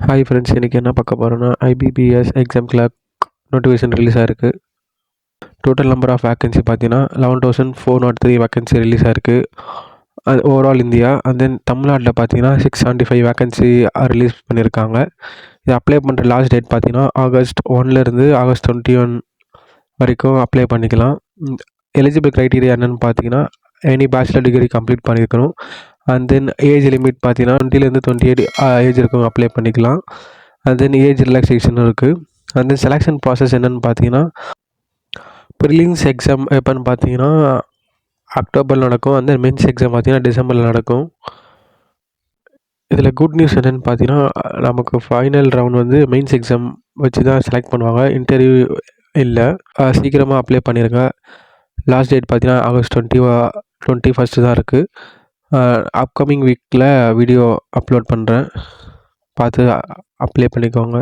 Hi friends, இன்றைக்கி என்ன பார்க்க போகிறோன்னா IBPS exam clerk notification release ஆகிருக்கு. டோட்டல் நம்பர் ஆஃப் வேக்கன்சி பார்த்தீங்கன்னா 11,403 வேக்கன்சி ரிலீஸ் ஆகிருக்கு. அது ஓவரால் இந்தியா. அண்ட் தென் தமிழ்நாட்டில் பார்த்தீங்கன்னா 675 வேக்கன்சி ரிலீஸ் பண்ணியிருக்காங்க. இது அப்ளை பண்ணுற லாஸ்ட் டேட் பார்த்தீங்கன்னா August 1 August 21 வரைக்கும் அப்ளை பண்ணிக்கலாம். எலிஜிபிள் க்ரைட்டீரியா என்னென்னு பார்த்தீங்கன்னா எனி பேச்சுலர் டிகிரி கம்ப்ளீட் பண்ணியிருக்கணும். அண்ட் தென் ஏஜ் லிமிட் பார்த்தீங்கன்னா 20 28 ஏஜ் இருக்கவங்க அப்ளை பண்ணிக்கலாம். அண்ட் தென் ஏஜ் ரிலாக்ஸேஷனும் இருக்குது. அண்ட் தென் செலெக்ஷன் ப்ராசஸ் என்னென்னு பார்த்தீங்கன்னா ப்ரிலிம்ஸ் எக்ஸாம் எப்போன்னு பார்த்தீங்கன்னா அக்டோபரில் நடக்கும். அந்த மெயின்ஸ் எக்ஸாம் பார்த்தீங்கன்னா டிசம்பரில் நடக்கும். இதில் குட் நியூஸ் என்னென்னு பார்த்தீங்கன்னா நமக்கு ஃபைனல் ரவுண்ட் மெயின்ஸ் எக்ஸாம் வச்சு தான் செலக்ட் பண்ணுவாங்க. இன்டர்வியூ இல்லை. சீக்கிரமாக அப்ளை பண்ணிடுங்க. லாஸ்ட் டேட் பார்த்தீங்கன்னா August 21 தான் இருக்குது. அப்கமிங் வீக்கில் வீடியோ அப்லோட் பண்ணுறேன், பார்த்து அப்ளை பண்ணிக்கோங்க.